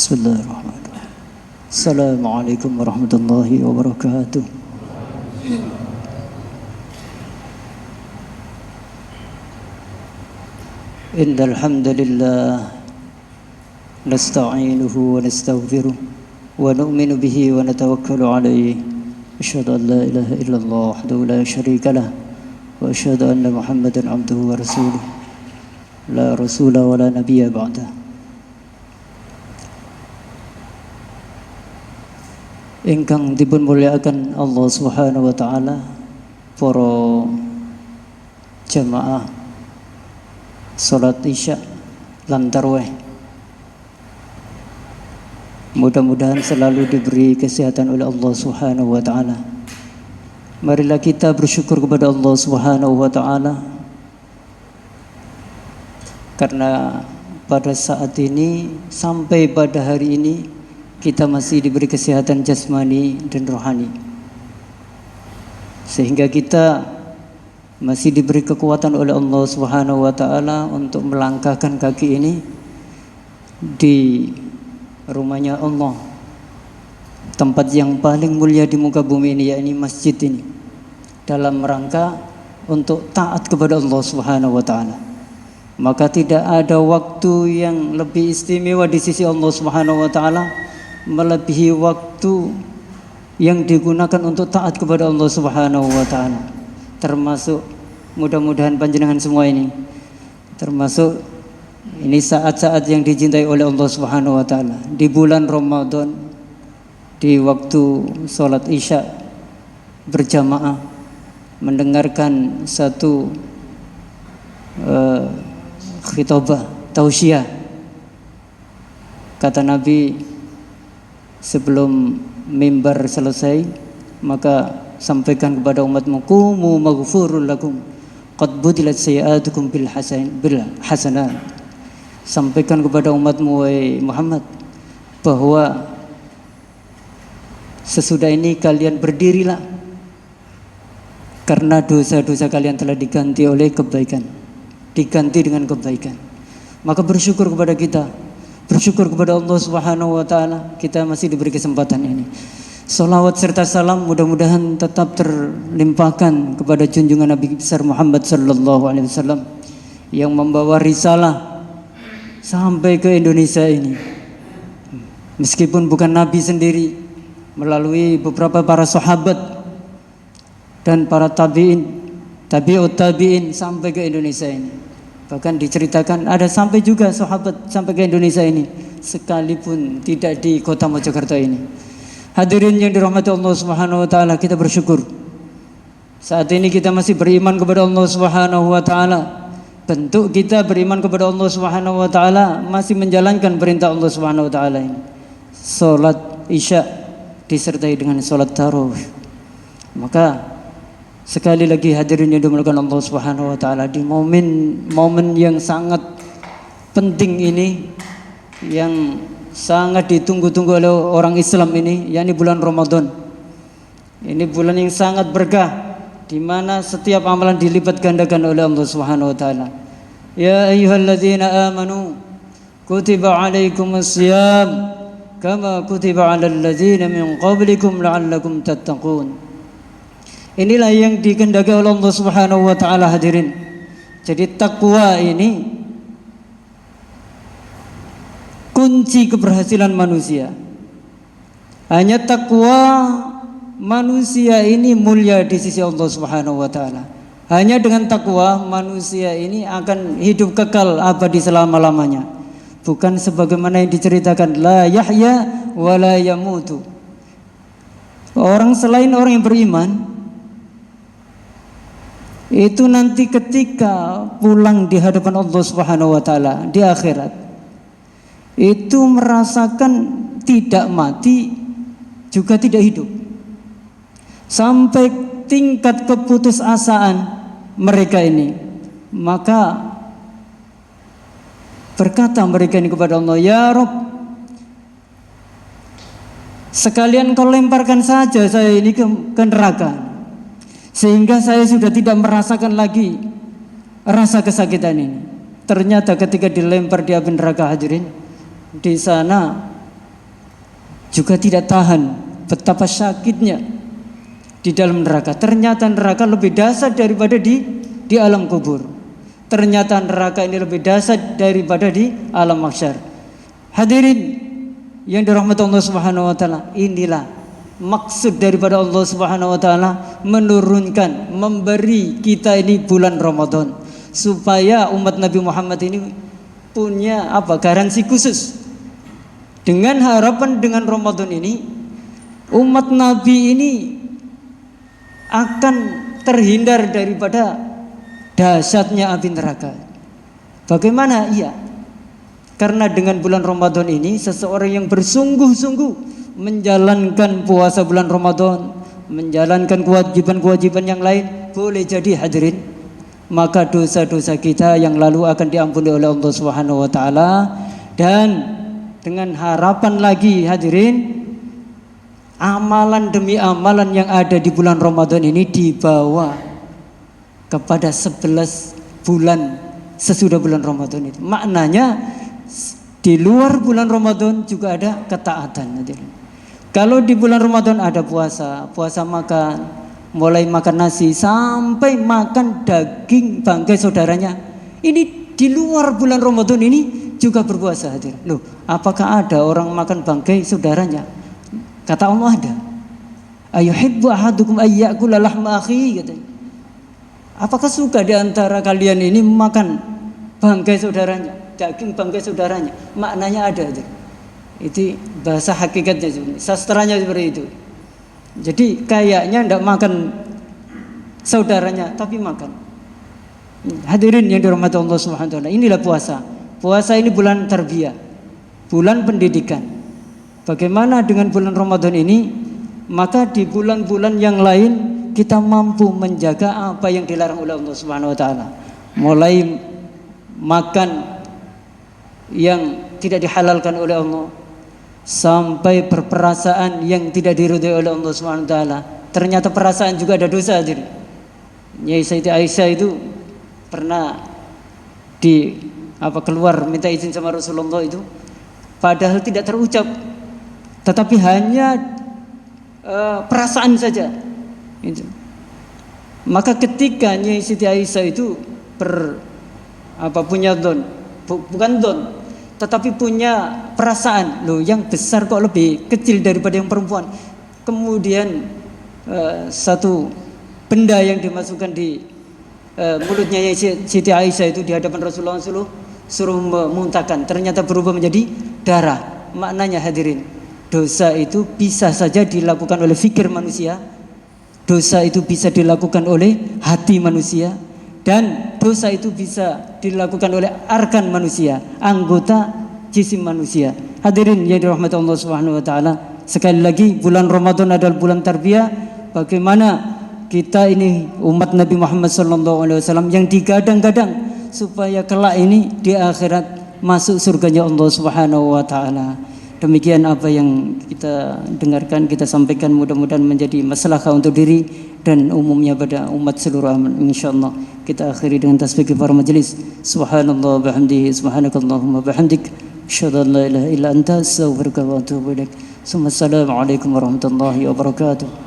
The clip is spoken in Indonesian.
Bismillahirrahmanirrahim. Assalamualaikum warahmatullahi wabarakatuh. Innal hamdalillah nasta'inuhu wa nastaghfiruh wa nu'minu bihi wa natawakkalu alayhi. Asyhadu an la ilaha illallah wahdahu la syarika lah wa asyhadu anna Muhammadan 'abduhu wa rasuluh. La rasula wa la nabiyya ba'dah. Ingkang dipun mulyakaken Allah Subhanahu wa taala, para jamaah salat Isya lan tarawih. Mudah-mudahan selalu diberi kesehatan oleh Allah Subhanahu wa taala. Marilah kita bersyukur kepada Allah Subhanahu wa taala karena pada saat ini sampai pada hari ini kita masih diberi kesehatan jasmani dan rohani, sehingga kita masih diberi kekuatan oleh Allah Subhanahu wa taala untuk melangkahkan kaki ini di rumahnya Allah, tempat yang paling mulia di muka bumi ini, yakni masjid ini, dalam rangka untuk taat kepada Allah Subhanahu wa taala. Maka tidak ada waktu yang lebih istimewa di sisi Allah Subhanahu wa taala melebihi waktu yang digunakan untuk taat kepada Allah Subhanahu wa taala. Termasuk mudah-mudahan panjenengan semua ini termasuk ini saat-saat yang dicintai oleh Allah Subhanahu wa taala di bulan Ramadan, di waktu salat Isya berjamaah mendengarkan satu khitbah tausiah. Kata Nabi, sebelum mimbar selesai, maka sampaikan kepada umatmu, qumu maghfurul lakum qad budilat sayiatukum bil hasanat. Sampaikan kepada umatmu, wahai Muhammad, bahwa sesudah ini kalian berdirilah, karena dosa-dosa kalian telah diganti oleh kebaikan, diganti dengan kebaikan. Maka bersyukur kepada kita, bersyukur kepada Allah Subhanahu wa taala, kita masih diberi kesempatan ini. Salawat serta salam mudah-mudahan tetap terlimpahkan kepada junjungan Nabi besar Muhammad sallallahu alaihi wasallam yang membawa risalah sampai ke Indonesia ini. Meskipun bukan Nabi sendiri, melalui beberapa para sahabat dan para tabi'in, tabi'ut tabi'in sampai ke Indonesia ini. Bahkan diceritakan ada sampai juga sahabat sampai ke Indonesia ini, sekalipun tidak di kota Mojokerto ini. Hadirin yang dirahmati Allah Subhanahu wa taala, kita bersyukur saat ini kita masih beriman kepada Allah Subhanahu wa taala. Bentuk kita beriman kepada Allah Subhanahu wa taala masih menjalankan perintah Allah Subhanahu wa taala ini. Salat Isya disertai dengan salat tarawih. Maka sekali lagi hadirin yang dimuliakan Allah Subhanahu wa taala, di momen yang sangat penting ini, yang sangat ditunggu-tunggu oleh orang Islam ini, yakni bulan Ramadan. Ini bulan yang sangat berkah, di mana setiap amalan dilipat gandakan oleh Allah Subhanahu wa taala. Ya ayyuhalladzina amanu kutiba alaikumusiyam kama kutiba alal ladzina min qablikum la'allakum tattaqun. Inilah yang dikehendaki oleh Allah Subhanahu wa taala, hadirin. Jadi takwa ini kunci keberhasilan manusia. Hanya takwa manusia ini mulia di sisi Allah Subhanahu wa taala. Hanya dengan takwa manusia ini akan hidup kekal abadi selama-lamanya. Bukan sebagaimana yang diceritakan, la yahya wa la yamutu. Orang selain orang yang beriman itu nanti ketika pulang di hadapan Allah Subhanahu wa taala di akhirat, itu merasakan tidak mati juga tidak hidup, sampai tingkat keputusasaan mereka ini. Maka berkata mereka ini kepada Allah, ya Rabb, sekalian kau lemparkan saja saya ini ke neraka, sehingga saya sudah tidak merasakan lagi rasa kesakitan ini. Ternyata ketika dilempar di api neraka, hadirin, di sana juga tidak tahan betapa sakitnya di dalam neraka. Ternyata neraka lebih dahsyat daripada di alam kubur. Ternyata neraka ini lebih dahsyat daripada di alam mahsyar. Hadirin yang dirahmati Allah Subhanahu wa taala, inilah maksud daripada Allah Subhanahu wa taala menurunkan, memberi kita ini bulan Ramadan, supaya umat Nabi Muhammad ini punya garansi khusus. Dengan harapan dengan Ramadan ini umat Nabi ini akan terhindar daripada dahsyatnya api neraka. Bagaimana? Iya, karena dengan bulan Ramadan ini seseorang yang bersungguh-sungguh menjalankan puasa bulan Ramadan, menjalankan kewajiban-kewajiban yang lain, boleh jadi hadirin, maka dosa-dosa kita yang lalu akan diampuni oleh Allah Subhanahu wa taala. Dan dengan harapan lagi hadirin, amalan demi amalan yang ada di bulan Ramadan ini dibawa kepada 11 bulan sesudah bulan Ramadan itu. Maknanya di luar bulan Ramadan juga ada ketaatan hadirin. Kalau di bulan Ramadan ada puasa makan, mulai makan nasi sampai makan daging bangkai saudaranya. Ini di luar bulan Ramadan ini juga berpuasa hadirin. Loh, apakah ada orang makan bangkai saudaranya? Kata Allah ada. Ayuhibbu ahadukum ayyakula lahma akhi, katanya. Apakah suka di antara kalian ini makan bangkai saudaranya, daging bangkai saudaranya? Maknanya ada hadirin. Itu bahasa hakikatnya, sastranya seperti itu. Jadi kayaknya tidak makan saudaranya, tapi makan. Hadirin yang dirahmati Allah Subhanahu wa taala, inilah puasa. Puasa ini bulan tarbiyah, bulan pendidikan. Bagaimana dengan bulan Ramadan ini? Maka di bulan-bulan yang lain kita mampu menjaga apa yang dilarang oleh Allah Subhanahu wa taala. Mulai makan yang tidak dihalalkan oleh Allah, sampai berperasaan yang tidak diridhai oleh Allah Subhanahu wa taala. Ternyata perasaan juga ada dosa, hadirin. Nyai Siti Aisyah itu pernah keluar minta izin sama Rasulullah itu, padahal tidak terucap, tetapi hanya perasaan saja. Itu. Maka ketika Nyai Siti Aisyah itu punya bukan don, tetapi punya perasaan, loh yang besar kok lebih kecil daripada yang perempuan. Kemudian satu benda yang dimasukkan di mulutnya Siti Aisyah itu di hadapan Rasulullah suruh memuntahkan, ternyata berubah menjadi darah. Maknanya hadirin, dosa itu bisa saja dilakukan oleh fikir manusia, dosa itu bisa dilakukan oleh hati manusia, dan dosa itu bisa dilakukan oleh arkan manusia, anggota jisim manusia. Hadirin yang dirahmati Allah Subhanahu wa taala, sekali lagi bulan Ramadan adalah bulan tarbiyah. Bagaimana kita ini umat Nabi Muhammad SAW yang digadang-gadang supaya kelak ini di akhirat masuk surganya Allah Subhanahu wa taala. Demikian apa yang kita dengarkan, kita sampaikan, mudah-mudahan menjadi maslahah untuk diri dan umumnya pada umat seluruh alam, insyaallah. Kita akhiri dengan tasbih para majelis. Subhanallah bihamdihi, subhanakallahumma bihamdik, asyhadu an la ilaha illa anta, astaghfiruka wa atubu ilaik. Assalamualaikum warahmatullahi wabarakatuh.